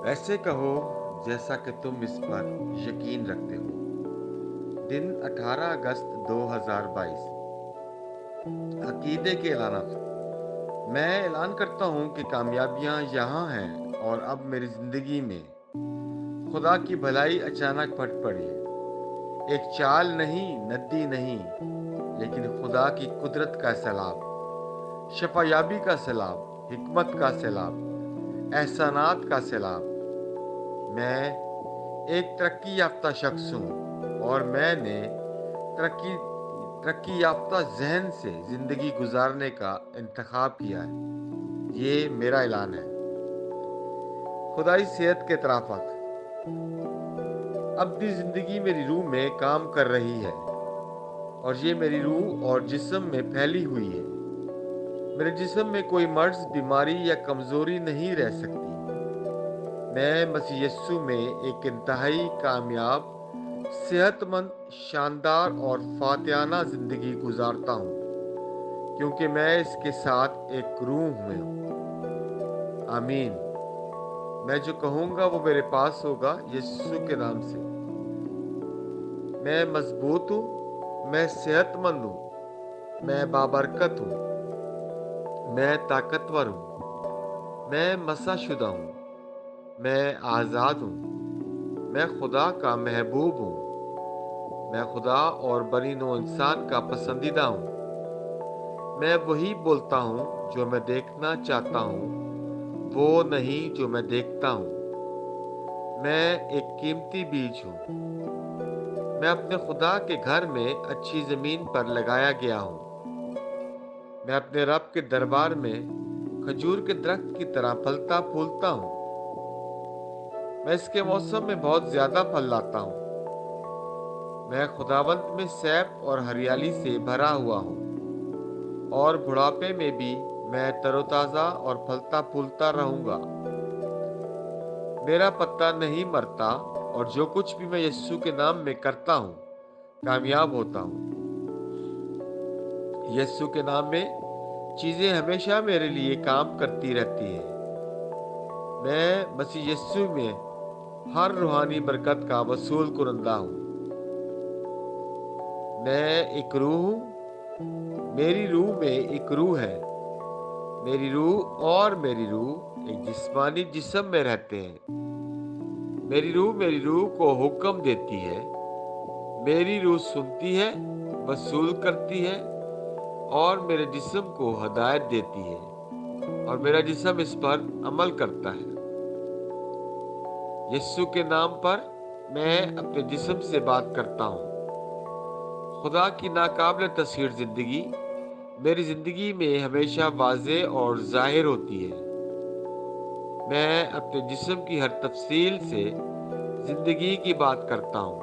ऐसे कहो जैसा कि तुम इस पर यकीन रखते हो। दिन 18 अगस्त 2022। अकीदे के ऐलानात। मैं ऐलान करता हूँ कि कामयाबियाँ यहाँ हैं और अब मेरी ज़िंदगी में खुदा की भलाई अचानक फट पड़ी है। एक चाल नहीं, नदी नहीं, लेकिन खुदा की कुदरत का सैलाब, शफायाबी का सैलाब, हिकमत का सैलाब, एहसानात का सैलाब। मैं एक तरक्की याफ्ता शख्स हूँ और मैंने तरक्की तरक्की याफ्ता जहन से ज़िंदगी गुजारने का इंतखाब किया है। ये मेरा ऐलान है। खुदाई सेहत के तराफात। अब भी ज़िंदगी मेरी रूह में काम कर रही है और ये मेरी रूह और जिस्म में फैली हुई है। मेरे जिस्म में कोई मर्ज़, बीमारी या कमज़ोरी नहीं रह सकती। मैं मसीह यस्सु में एक इंतहाई कामयाब, सेहतमंद, शानदार और फातिहाना ज़िंदगी गुजारता हूँ, क्योंकि मैं इसके साथ एक रूह में हूँ। आमीन। मैं जो कहूँगा वो मेरे पास होगा, यीशु के नाम से। मैं मजबूत हूँ, मैं सेहतमंद हूँ, मैं बाबरकत हूँ, मैं ताकतवर हूँ, मैं मसाशुदा हूँ, मैं आज़ाद हूँ, मैं खुदा का महबूब हूँ, मैं खुदा और बनी नौ इंसान का पसंदीदा हूँ। मैं वही बोलता हूँ जो मैं देखना चाहता हूँ, वो नहीं जो मैं देखता हूँ। मैं एक कीमती बीज हूँ। मैं अपने खुदा के घर में अच्छी जमीन पर लगाया गया हूँ। मैं अपने रब के दरबार में खजूर के दरख्त की तरह फलता फूलता हूँ। मैं इसके मौसम में बहुत ज्यादा फल लाता हूँ। मैं खुदावंत में सैफ और हरियाली से भरा हुआ हूँ और बुढ़ापे में भी मैं तरोताजा और फलता फूलता रहूंगा। मेरा पत्ता नहीं मरता और जो कुछ भी मैं यीशु के नाम में करता हूँ, कामयाब होता हूँ। यीशु के नाम में चीजें हमेशा मेरे लिए काम करती रहती हैं। मैं मसीह यीशु में हर रूहानी बरकत का वसूल कुरंदा हूँ। मैं एक रूह हूँ। मेरी रूह में एक रूह है। मेरी रूह और मेरी रूह एक जिस्मानी जिस्म में रहते हैं। मेरी रूह को हुक्म देती है। मेरी रूह सुनती है, वसूल करती है और मेरे जिस्म को हदायत देती है और मेरा जिस्म इस पर अमल करता है। यीशु के नाम पर मैं अपने जिस्म से बात करता हूँ। खुदा की नाकाबिल तस्वीर जिंदगी मेरी जिंदगी में हमेशा वाज़े और जाहिर होती है। मैं अपने जिस्म की हर तफसील से जिंदगी की बात करता हूँ।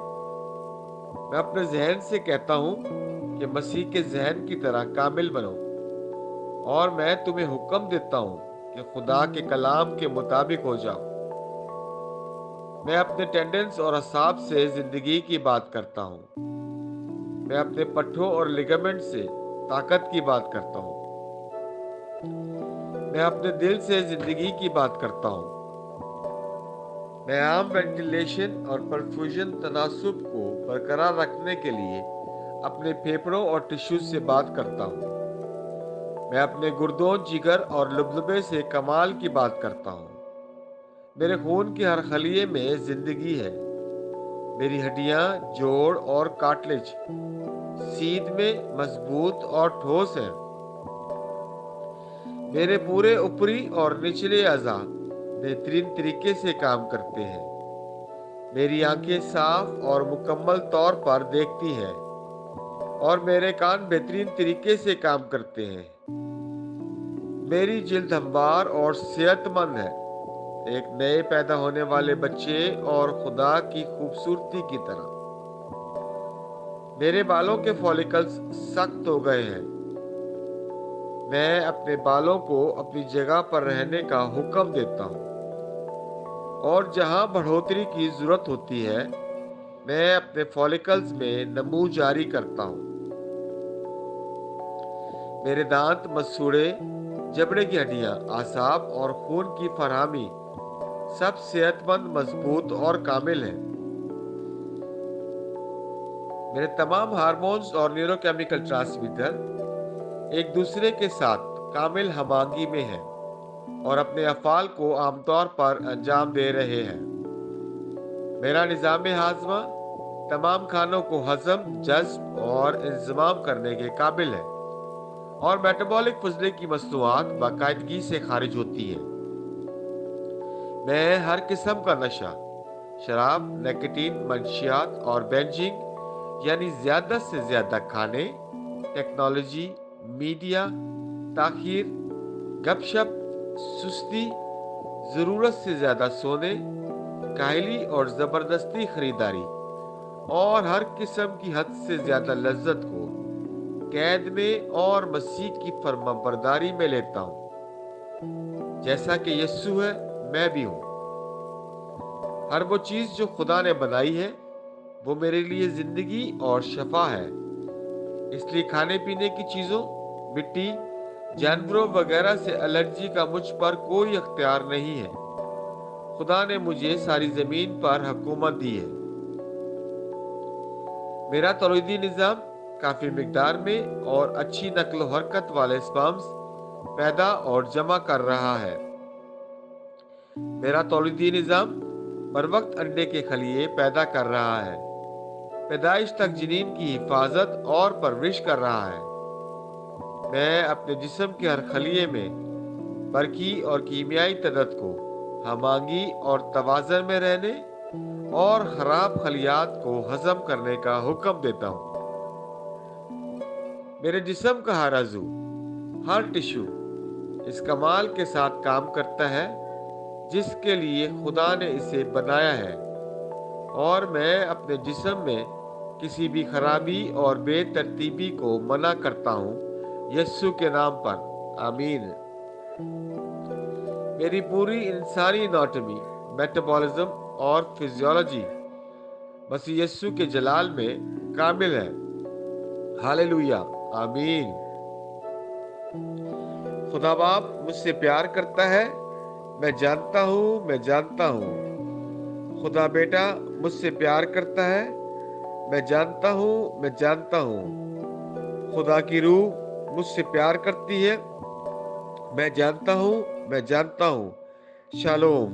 मैं अपने जहन से कहता हूँ कि मसीह के जहन की तरह कामिल बनो और मैं तुम्हें हुक्म देता हूँ कि खुदा के कलाम के मुताबिक हो जाओ। मैं अपने टेंडेंस और असाब से जिंदगी की बात करता हूँ। मैं अपने पट्ठों और लिगामेंट से ताकत की बात करता हूँ। मैं अपने दिल से जिंदगी की बात करता हूँ। मैं आम वेंटिलेशन और परफ्यूजन तनासुब को बरकरार रखने के लिए अपने फेफड़ों और टिश्यूज से बात करता हूँ। मैं अपने गुर्दों, जिगर और लुबलुबे से कमाल की बात करता हूँ। मेरे खून की हर खलिए में जिंदगी है। मेरी हड्डियाँ, जोड़ और कार्टिलेज सीध में मजबूत और ठोस हैं। मेरे पूरे ऊपरी और निचले अज़ा बेहतरीन तरीके से काम करते हैं। मेरी आंखें साफ और मुकम्मल तौर पर देखती हैं और मेरे कान बेहतरीन तरीके से काम करते हैं। मेरी जिल्द हमवार और सेहतमंद है, एक नए पैदा होने वाले बच्चे और खुदा की खूबसूरती की तरह। मेरे बालों के फॉलिकल्स सख्त हो गए हैं। मैं अपने बालों को अपनी जगह पर रहने का हुक्म देता हूँ और जहाँ बढ़ोतरी की जरूरत होती है, मैं अपने फॉलिकल्स में नमू जारी करता हूँ। मेरे दांत, मसूड़े, जबड़े की हड्डियाँ, आसाब और खून की फरहमी सब सेहतमंद, मजबूत और कामिल हैं। मेरे तमाम हार्मोन्स और न्यूरोकेमिकल ट्रांसमीटर एक दूसरे के साथ कामिल हमागी में हैं और अपने अफ़ाल को आमतौर पर अंजाम दे रहे हैं। मेरा निज़ाम हाज़मा तमाम खानों को हज़म, जज़्ब और इंज़माम करने के काबिल है और मेटाबॉलिक फजले की मसनूआत बाकायदगी से खारिज होती है। मैं हर किस्म का नशा, शराब, निकोटीन, मंशियात और बेंजिंग यानी ज़्यादा से ज़्यादा खाने, टेक्नोलॉजी, मीडिया, ताख़ीर, गपशप, सुस्ती, ज़रूरत से ज़्यादा सोने, काहली और ज़बरदस्ती खरीदारी और हर किस्म की हद से ज़्यादा लज्जत को कैद में और मसीह की फर्माबरदारी में लेता हूँ। जैसा कि यस्सु है, मैं भी हूँ। हर वो चीज़ जो खुदा ने बनाई है वो मेरे लिए ज़िंदगी और शफा है। इसलिए खाने पीने की चीज़ों, मिट्टी, जानवरों वगैरह से एलर्जी का मुझ पर कोई अख्तियार नहीं है। खुदा ने मुझे सारी ज़मीन पर हुकूमत दी है। मेरा तौलीदी निज़ाम काफ़ी मिकदार में और अच्छी नक्ल हरकत वाले स्पर्म्स पैदा और जमा कर रहा है। मेरा तौलीदी निज़ाम बर वक्त अंडे के खलिए पैदा कर रहा है, पैदाइश तक जनीन की हिफाजत और परवरिश कर रहा है। मैं अपने जिस्म के हर खलिए में बरकी और कीमियाई तदद को हमांगी और तवाज़न में रहने और ख़राब खलियात को हज़म करने का हुक्म देता हूँ। मेरे जिस्म का हर अज़ू, हर टिश्यू इस कमाल के साथ काम करता है जिसके लिए खुदा ने इसे बनाया है और मैं अपने जिस्म में किसी भी खराबी और बेतरतीबी को मना करता हूँ यस्सु के नाम पर। आमीन। मेरी पूरी इंसानी एनाटॉमी, मेटाबॉलिज्म और फिजियोलॉजी मसीह यस्सु के जलाल में कामिल है। हालेलुया। आमीन। खुदा बाप मुझसे प्यार करता है, मैं जानता हूँ, मैं जानता हूँ। खुदा बेटा मुझसे प्यार करता है, मैं जानता हूँ, मैं जानता हूँ। खुदा की रूह मुझसे प्यार करती है, मैं जानता हूँ, मैं जानता हूँ। शालोम।